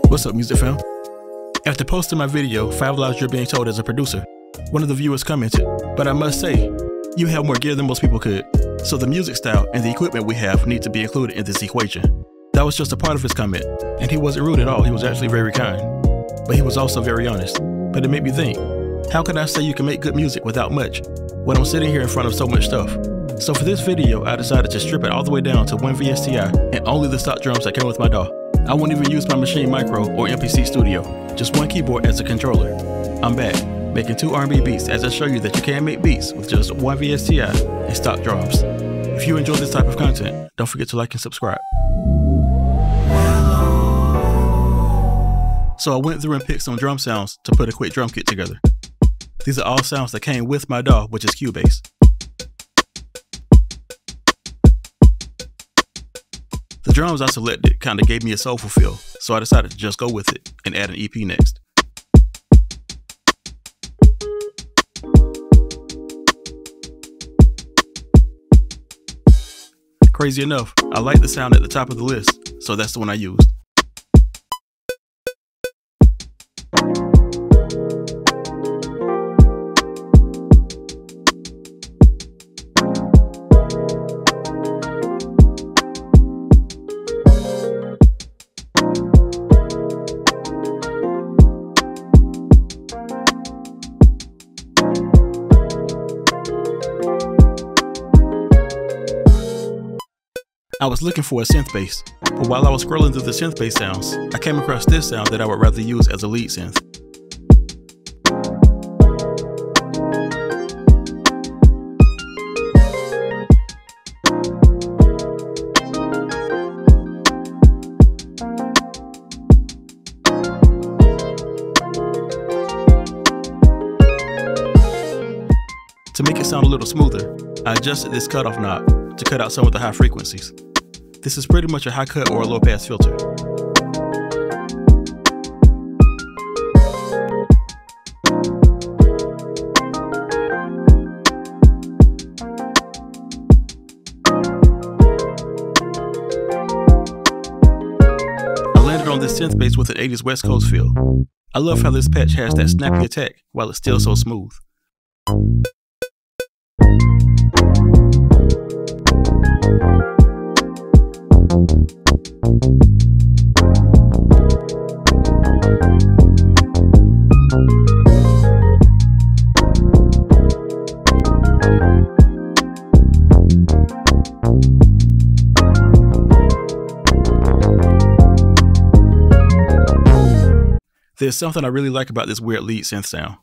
What's up, music fam? After posting my video, 5 Lies You're Being Told as a producer, one of the viewers commented, "But I must say, you have more gear than most people could, so the music style and the equipment we have need to be included in this equation." That was just a part of his comment, and he wasn't rude at all. He was actually very kind, but he was also very honest. But it made me think, how can I say you can make good music without much when I'm sitting here in front of so much stuff? So for this video, I decided to strip it all the way down to one VSTi and only the stock drums that came with my DAW. I won't even use my Machine Micro or MPC Studio, just one keyboard as a controller. I'm back, making 2 R&B beats as I show you that you can make beats with just one VSTi and stock drums. If you enjoy this type of content, don't forget to like and subscribe. So I went through and picked some drum sounds to put a quick drum kit together. These are all sounds that came with my DAW, which is Cubase. The drums I selected kinda gave me a soulful feel, so I decided to just go with it and add an EP next. Crazy enough, I like the sound at the top of the list, so that's the one I used. I was looking for a synth bass, but while I was scrolling through the synth bass sounds, I came across this sound that I would rather use as a lead synth. To make it sound a little smoother, I adjusted this cutoff knob to cut out some of the high frequencies. This is pretty much a high cut or a low pass filter. I landed on this synth bass with an 80s West Coast feel. I love how this patch has that snappy attack while it's still so smooth. There's something I really like about this weird lead synth sound.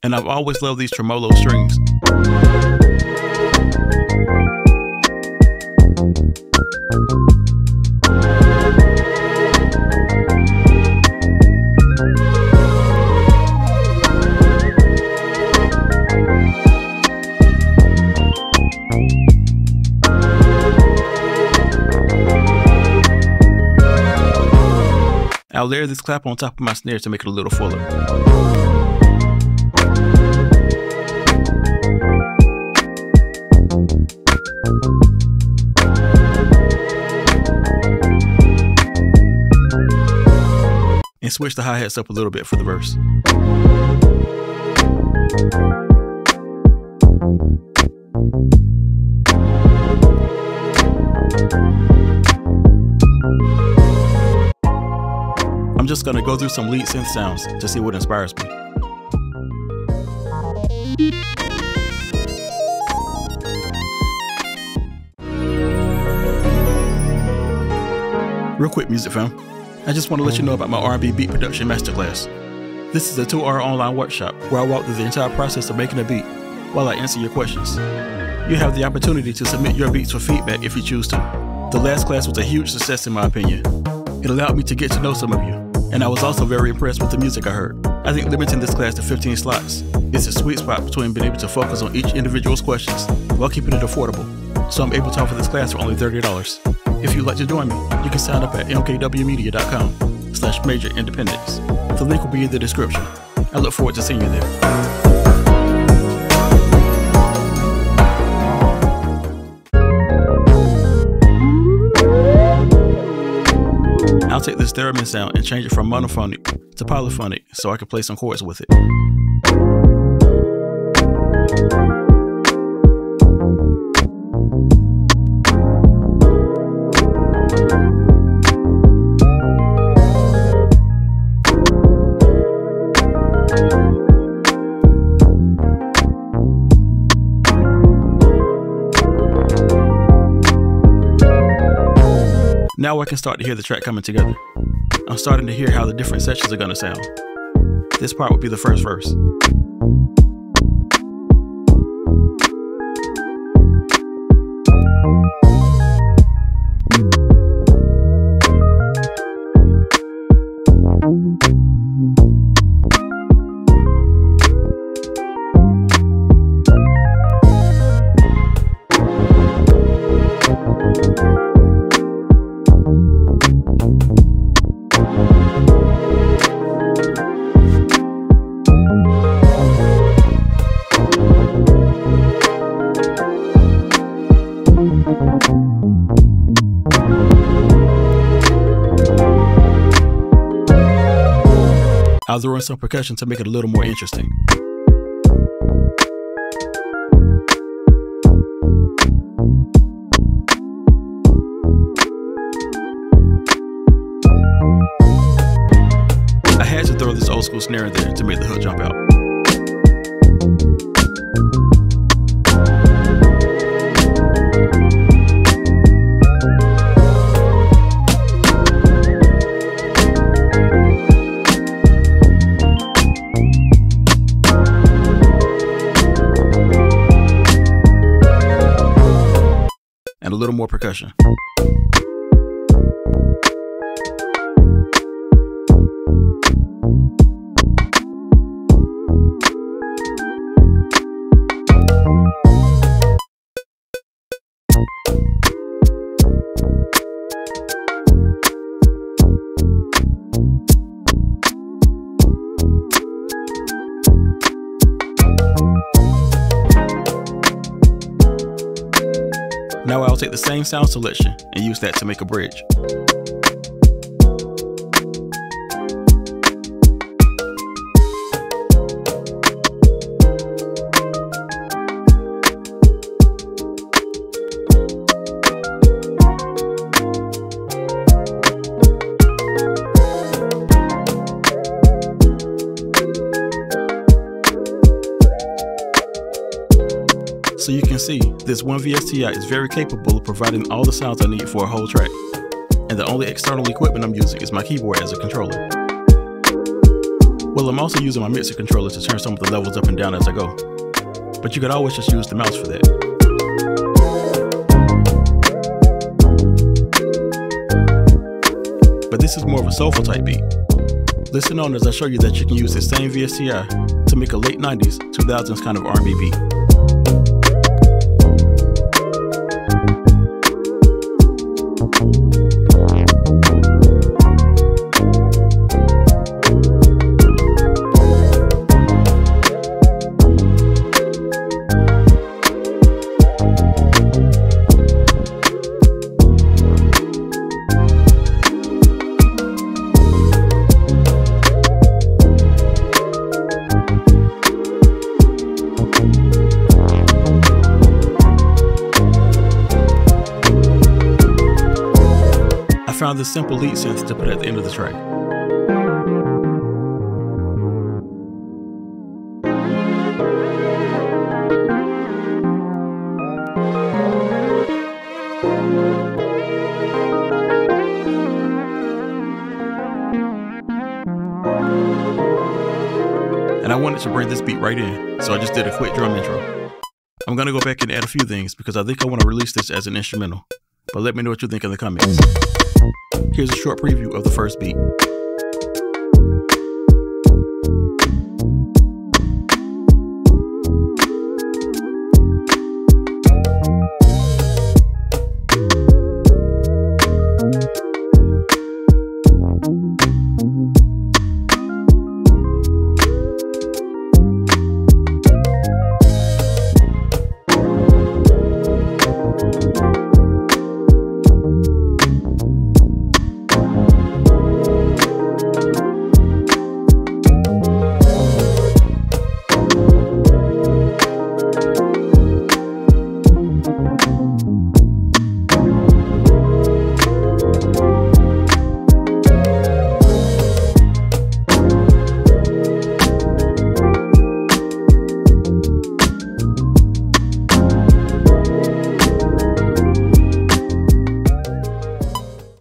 And I've always loved these tremolo strings. I'll layer this clap on top of my snare to make it a little fuller. And switch the hi-hats up a little bit for the verse. I'm just gonna go through some lead synth sounds to see what inspires me. Real quick, music fam, I just want to let you know about my R&B beat production masterclass. This is a 2-hour online workshop where I walk through the entire process of making a beat while I answer your questions. You have the opportunity to submit your beats for feedback if you choose to. The last class was a huge success in my opinion. It allowed me to get to know some of you. And I was also very impressed with the music I heard. I think limiting this class to 15 slots is a sweet spot between being able to focus on each individual's questions while keeping it affordable. So I'm able to offer this class for only $30. If you'd like to join me, you can sign up at mkwmedia.com/major-independence. The link will be in the description. I look forward to seeing you there. I'll take this theremin sound and change it from monophonic to polyphonic so I can play some chords with it. Now I can start to hear the track coming together. I'm starting to hear how the different sections are going to sound. This part would be the first verse. I'll throw in some percussion to make it a little more interesting. I had to throw this old school snare in there to make the hook jump out. And a little more percussion. Now I'll take the same sound selection and use that to make a bridge. So you can see, this one VSTi is very capable of providing all the sounds I need for a whole track. And the only external equipment I'm using is my keyboard as a controller. Well, I'm also using my mixer controller to turn some of the levels up and down as I go. But you could always just use the mouse for that. But this is more of a soulful type beat. Listen on as I show you that you can use this same VSTi to make a late 90s, 2000s kind of R&B beat. I found this simple lead synth to put at the end of the track. And I wanted to bring this beat right in, so I just did a quick drum intro. I'm gonna go back and add a few things because I think I want to release this as an instrumental, but let me know what you think in the comments. Here's a short preview of the first beat.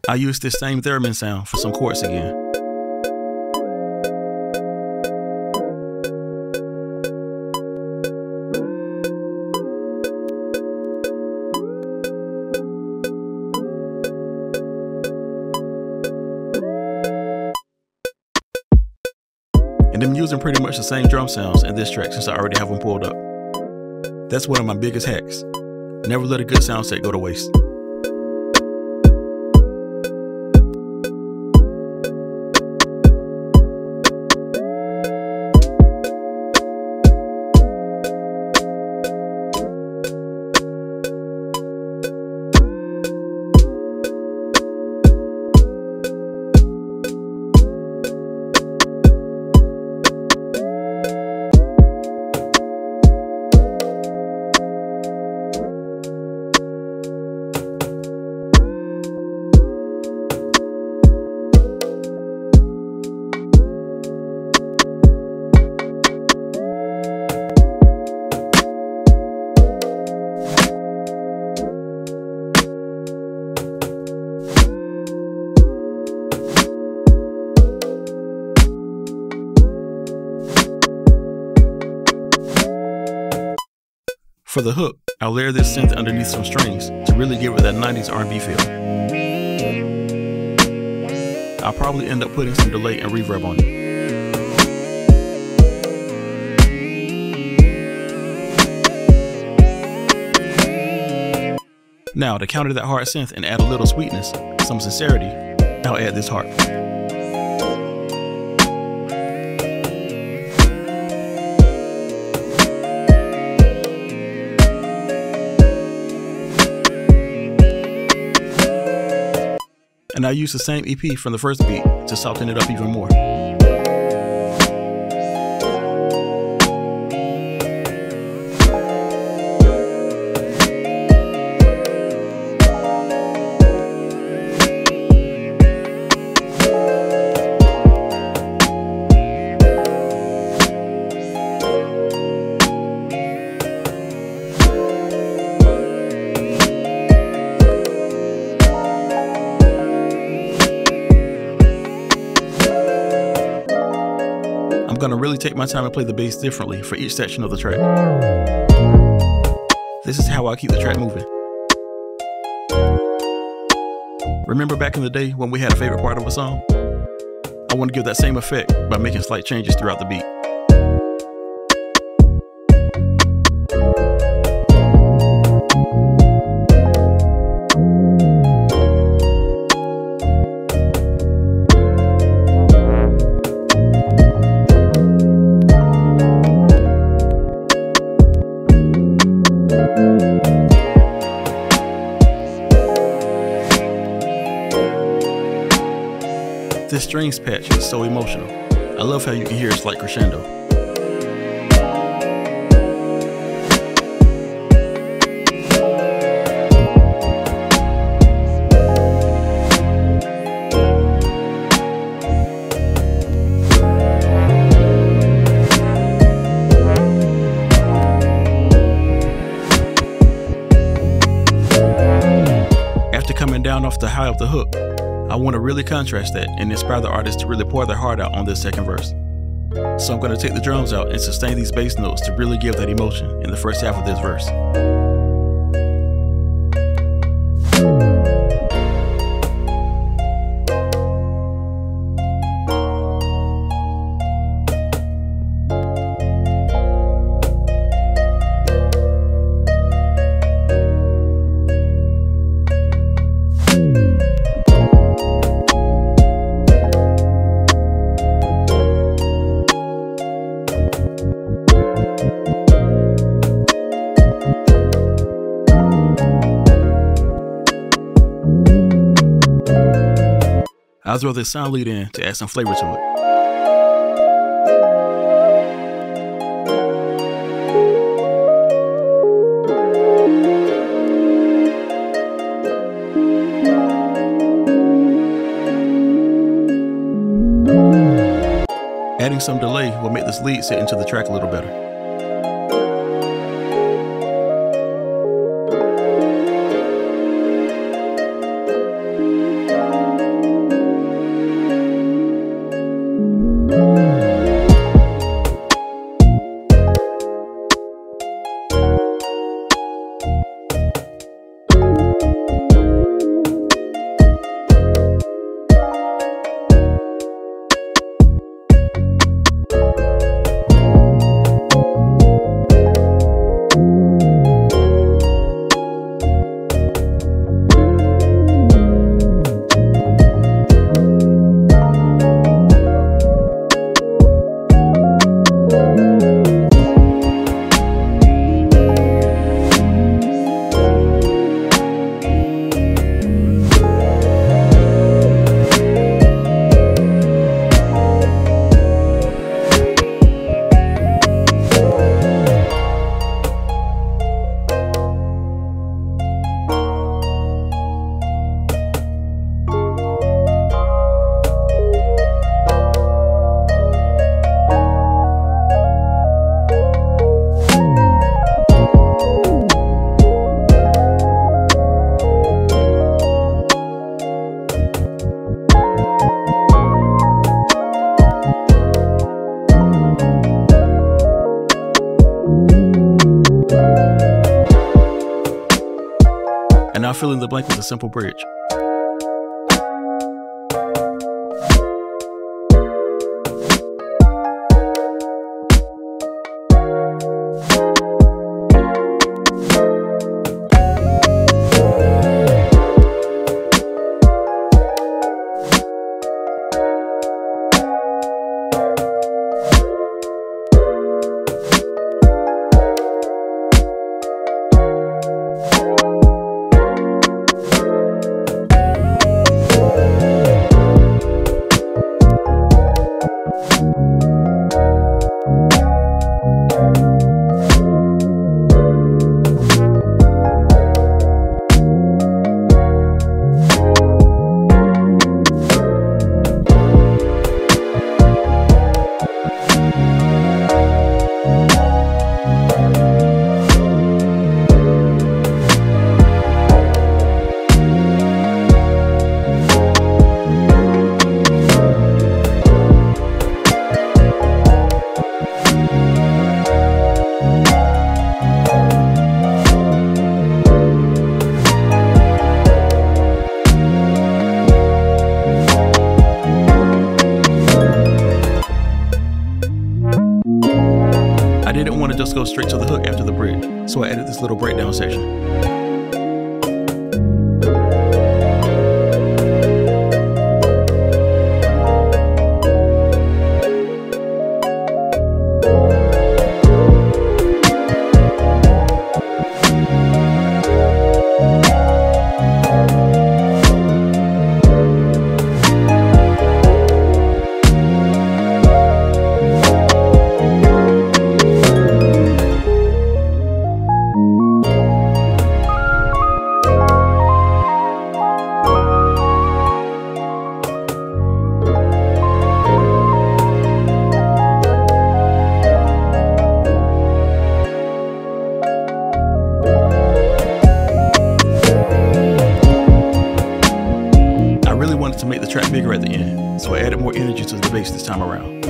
I used this same theremin sound for some chords again. And I'm using pretty much the same drum sounds in this track since I already have them pulled up. That's one of my biggest hacks. Never let a good sound set go to waste. For the hook, I'll layer this synth underneath some strings to really give it that 90s R&B feel. I'll probably end up putting some delay and reverb on it. Now, to counter that hard synth and add a little sweetness, some sincerity, I'll add this harp. And I use the same EP from the first beat to soften it up even more. I'm gonna really take my time and play the bass differently for each section of the track. This is how I keep the track moving. Remember back in the day when we had a favorite part of a song? I want to give that same effect by making slight changes throughout the beat. This strings patch is so emotional. I love how you can hear a slight crescendo. After coming down off the high of the hook, I want to really contrast that and inspire the artist to really pour their heart out on this second verse. So I'm going to take the drums out and sustain these bass notes to really give that emotion in the first half of this verse. I'll throw this sound lead in to add some flavor to it. Adding some delay will make this lead sit into the track a little better. And now fill in the blank with a simple bridge. I didn't want to just go straight to the hook after the bridge, so I added this little breakdown section. To make the track bigger at the end, so I added more energy to the bass this time around.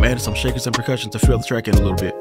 Added some shakers and percussion to fill the track in a little bit.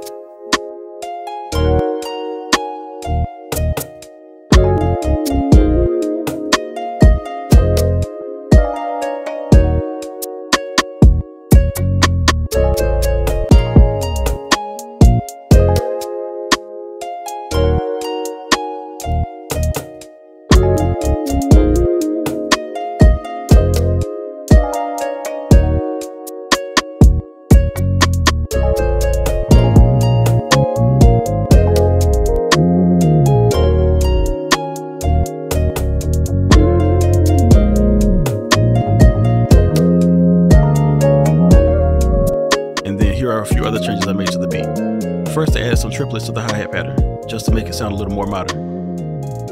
some triplets to the hi-hat pattern, just to make it sound a little more modern.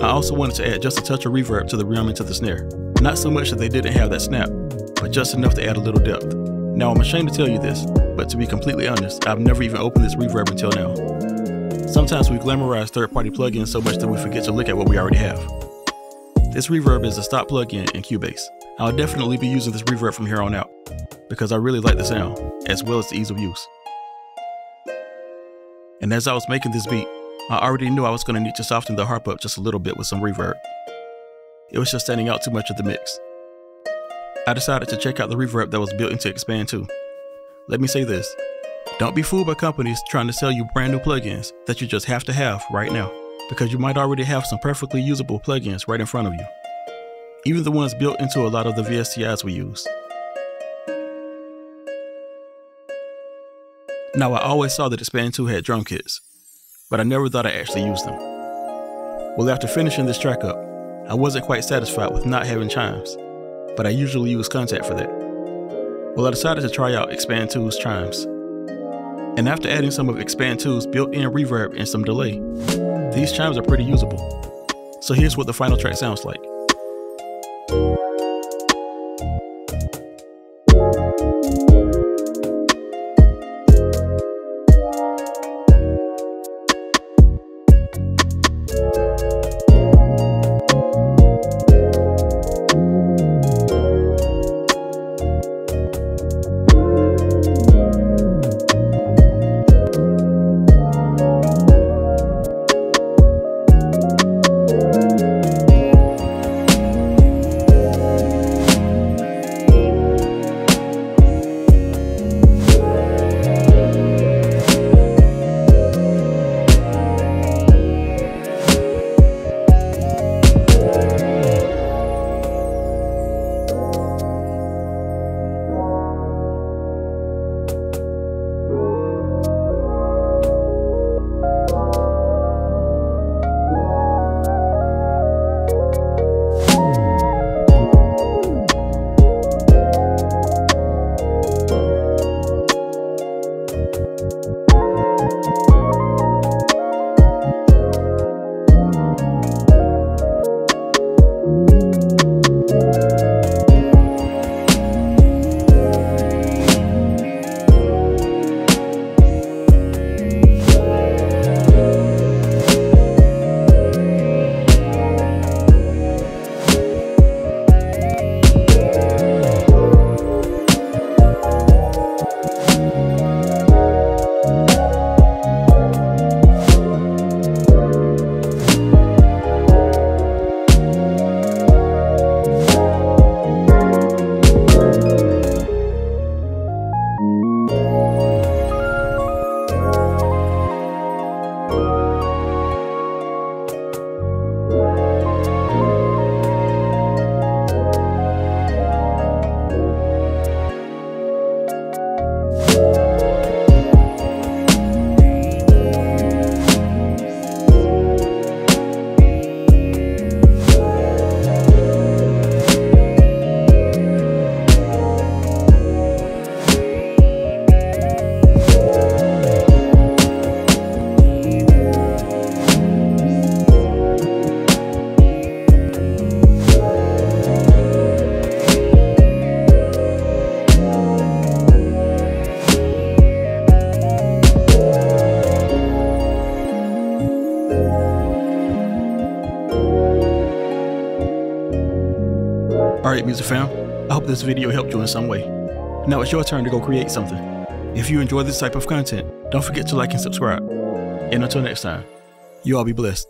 I also wanted to add just a touch of reverb to the rim and to the snare. Not so much that they didn't have that snap, but just enough to add a little depth. Now I'm ashamed to tell you this, but to be completely honest, I've never even opened this reverb until now. Sometimes we glamorize third-party plugins so much that we forget to look at what we already have. This reverb is a stock plugin in Cubase. I'll definitely be using this reverb from here on out, because I really like the sound, as well as the ease of use. And as I was making this beat, I already knew I was going to need to soften the harp up just a little bit with some reverb. It was just standing out too much of the mix. I decided to check out the reverb that was built into Expand 2. Let me say this, don't be fooled by companies trying to sell you brand new plugins that you just have to have right now, because you might already have some perfectly usable plugins right in front of you. Even the ones built into a lot of the VSTis we use. Now I always saw that Expand 2 had drum kits, but I never thought I actually used them. Well, after finishing this track up, I wasn't quite satisfied with not having chimes, but I usually use Contact for that. Well, I decided to try out Expand 2's chimes. And after adding some of Expand 2's built-in reverb and some delay, these chimes are pretty usable. So here's what the final track sounds like. Alright, music fam, I hope this video helped you in some way. Now it's your turn to go create something. If you enjoy this type of content, don't forget to like and subscribe. And until next time, you all be blessed.